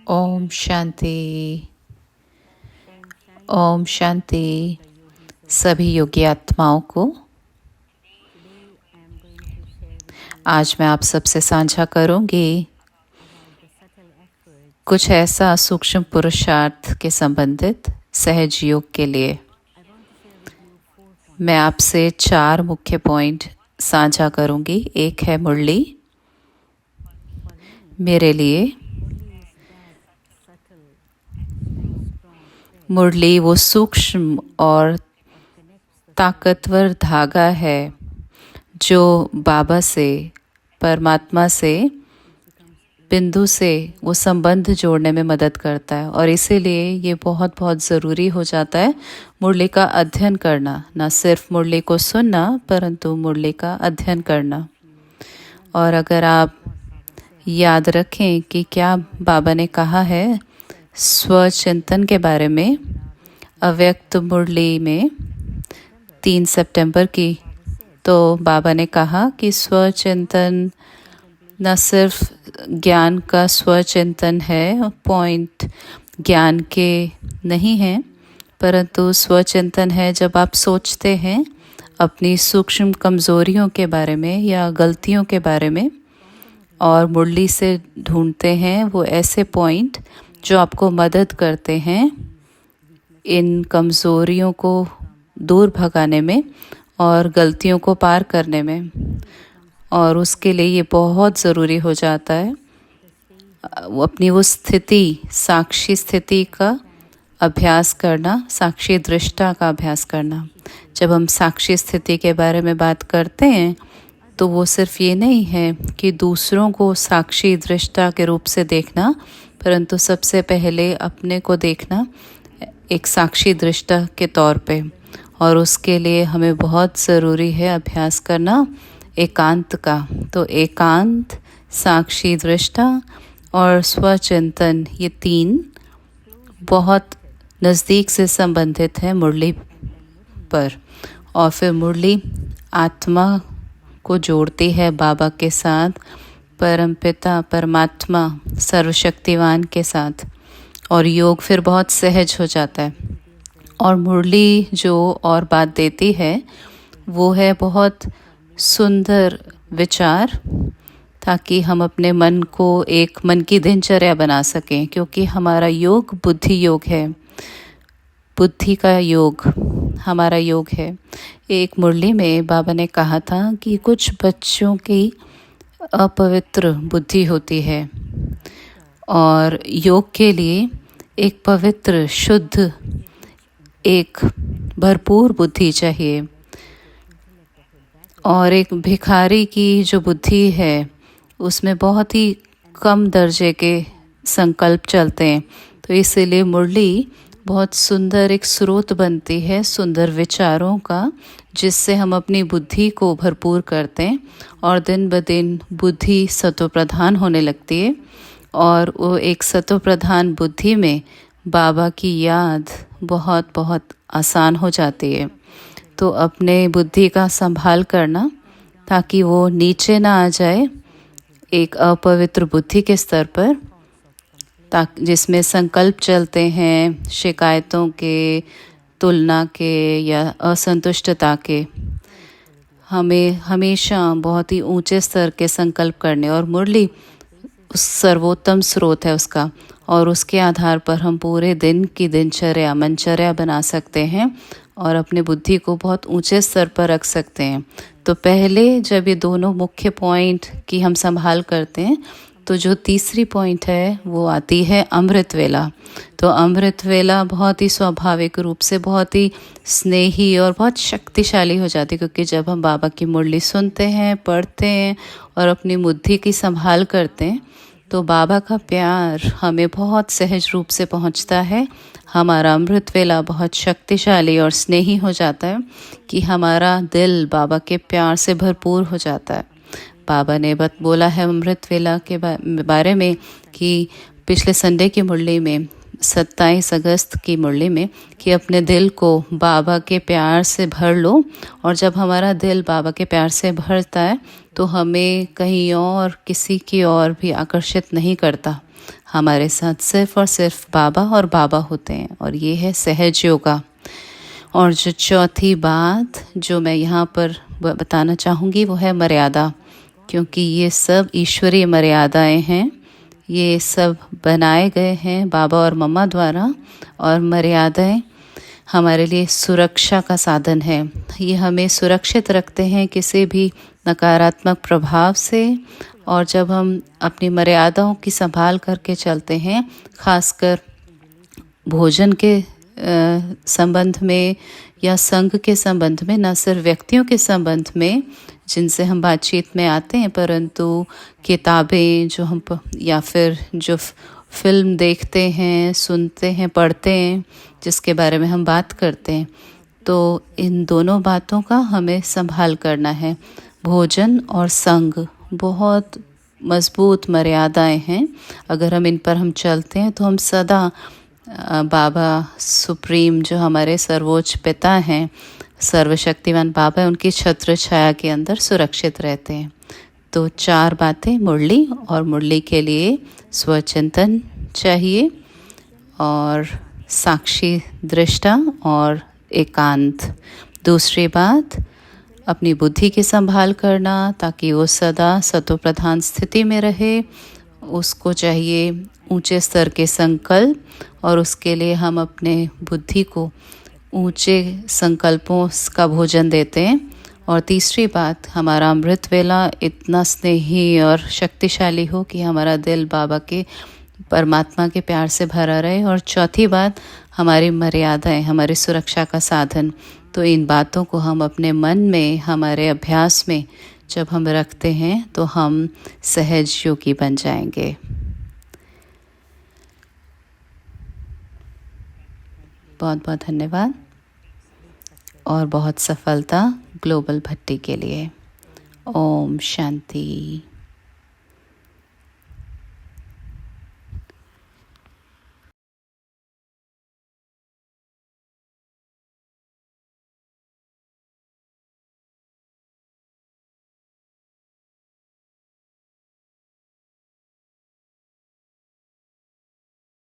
ओम शांति। ओम शांति। सभी योगी आत्माओं को आज मैं आप सबसे साझा करूंगी कुछ ऐसा सूक्ष्म पुरुषार्थ के संबंधित सहज योग के लिए। मैं आपसे 4 मुख्य पॉइंट साझा करूंगी। एक है मुरली। मेरे लिए मुरली वो सूक्ष्म और ताकतवर धागा है जो बाबा से, परमात्मा से, बिंदु से वो संबंध जोड़ने में मदद करता है। और इसीलिए ये बहुत बहुत ज़रूरी हो जाता है मुरली का अध्ययन करना। ना सिर्फ मुरली को सुनना परंतु मुरली का अध्ययन करना। और अगर आप याद रखें कि क्या बाबा ने कहा है स्वचिंतन के बारे में अव्यक्त मुरली में 3 सितंबर की, तो बाबा ने कहा कि स्वचिंतन न सिर्फ ज्ञान का स्वचिंतन है, पॉइंट ज्ञान के नहीं है, परंतु स्वचिंतन है जब आप सोचते हैं अपनी सूक्ष्म कमज़ोरियों के बारे में या गलतियों के बारे में और मुरली से ढूंढते हैं वो ऐसे पॉइंट जो आपको मदद करते हैं इन कमज़ोरियों को दूर भगाने में और गलतियों को पार करने में। और उसके लिए ये बहुत ज़रूरी हो जाता है अपनी वो स्थिति, साक्षी स्थिति का अभ्यास करना, साक्षी दृष्टा का अभ्यास करना। जब हम साक्षी स्थिति के बारे में बात करते हैं तो वो सिर्फ ये नहीं है कि दूसरों को साक्षी दृष्टा के रूप से देखना, परंतु सबसे पहले अपने को देखना एक साक्षी दृष्टा के तौर पे। और उसके लिए हमें बहुत ज़रूरी है अभ्यास करना एकांत का। तो एकांत, साक्षी दृष्टा और स्वचिंतन, ये 3 बहुत नज़दीक से संबंधित हैं मुरली पर। और फिर मुरली आत्मा को जोड़ती है बाबा के साथ, परमपिता परमात्मा सर्वशक्तिवान के साथ, और योग फिर बहुत सहज हो जाता है। और मुरली जो और बात देती है वो है बहुत सुंदर विचार, ताकि हम अपने मन को एक मन की दिनचर्या बना सकें। क्योंकि हमारा योग बुद्धि योग है, बुद्धि का योग हमारा योग है। एक मुरली में बाबा ने कहा था कि कुछ बच्चों की अपवित्र बुद्धि होती है और योग के लिए एक पवित्र, शुद्ध, एक भरपूर बुद्धि चाहिए। और एक भिखारी की जो बुद्धि है उसमें बहुत ही कम दर्जे के संकल्प चलते हैं। तो इसीलिए मुरली बहुत सुंदर एक स्रोत बनती है सुंदर विचारों का, जिससे हम अपनी बुद्धि को भरपूर करते हैं और दिन ब दिन बुद्धि सत्वप्रधान होने लगती है। और वो एक सत्वप्रधान बुद्धि में बाबा की याद बहुत बहुत आसान हो जाती है। तो अपने बुद्धि का संभाल करना ताकि वो नीचे ना आ जाए एक अपवित्र बुद्धि के स्तर पर, ताकि जिसमें संकल्प चलते हैं शिकायतों के, तुलना के या असंतुष्टता के। हमें हमेशा बहुत ही ऊंचे स्तर के संकल्प करने, और मुरली उस सर्वोत्तम स्रोत है उसका। और उसके आधार पर हम पूरे दिन की दिनचर्या, मनचर्या बना सकते हैं और अपने बुद्धि को बहुत ऊंचे स्तर पर रख सकते हैं। तो पहले जब ये दोनों मुख्य पॉइंट की हम संभाल करते हैं तो जो तीसरी पॉइंट है वो आती है अमृत वेला। तो अमृत वेला बहुत ही स्वाभाविक रूप से बहुत ही स्नेही और बहुत शक्तिशाली हो जाती है, क्योंकि जब हम बाबा की मुरली सुनते हैं, पढ़ते हैं और अपनी बुद्धि की संभाल करते हैं तो बाबा का प्यार हमें बहुत सहज रूप से पहुंचता है। हमारा अमृत वेला बहुत शक्तिशाली और स्नेही हो जाता है कि हमारा दिल बाबा के प्यार से भरपूर हो जाता है। बाबा ने बोला है अमृत वेला के बारे में कि पिछले संडे की मुरली में 27 अगस्त की मुरली में कि अपने दिल को बाबा के प्यार से भर लो। और जब हमारा दिल बाबा के प्यार से भरता है तो हमें कहीं और किसी की ओर भी आकर्षित नहीं करता। हमारे साथ सिर्फ और सिर्फ बाबा और बाबा होते हैं, और ये है सहज योगा। और जो चौथी बात जो मैं यहाँ पर बताना चाहूँगी वो है मर्यादा, क्योंकि ये सब ईश्वरीय मर्यादाएं हैं, ये सब बनाए गए हैं बाबा और मम्मा द्वारा। और मर्यादाएं हमारे लिए सुरक्षा का साधन है, ये हमें सुरक्षित रखते हैं किसी भी नकारात्मक प्रभाव से। और जब हम अपनी मर्यादाओं की संभाल करके चलते हैं, खासकर भोजन के संबंध में या संघ के संबंध में, न सिर्फ व्यक्तियों के संबंध में जिनसे हम बातचीत में आते हैं, परंतु किताबें जो हम या फिर जो फिल्म देखते हैं, सुनते हैं, पढ़ते हैं, जिसके बारे में हम बात करते हैं, तो इन दोनों बातों का हमें संभाल करना है। भोजन और संघ बहुत मजबूत मर्यादाएं हैं, अगर हम इन पर चलते हैं तो हम सदा बाबा सुप्रीम जो हमारे सर्वोच्च पिता हैं, सर्वशक्तिमान बाबा है, उनकी छत्र छाया के अंदर सुरक्षित रहते हैं। तो 4 बातें मुरली, और मुरली के लिए स्वचिंतन चाहिए, और साक्षी दृष्टा और एकांत। दूसरी बात, अपनी बुद्धि की संभाल करना ताकि वो सदा सतोप्रधान स्थिति में रहे। उसको चाहिए ऊंचे स्तर के संकल्प, और उसके लिए हम अपने बुद्धि को ऊंचे संकल्पों का भोजन देते हैं। और तीसरी बात, हमारा अमृत वेला इतना स्नेही और शक्तिशाली हो कि हमारा दिल बाबा के, परमात्मा के प्यार से भरा रहे। और चौथी बात, हमारी मर्यादाएं हमारी सुरक्षा का साधन। तो इन बातों को हम अपने मन में, हमारे अभ्यास में जब हम रखते हैं तो हम सहज योगी बन जाएंगे। बहुत बहुत धन्यवाद और बहुत सफलता ग्लोबल भट्टी के लिए। ओम शांति।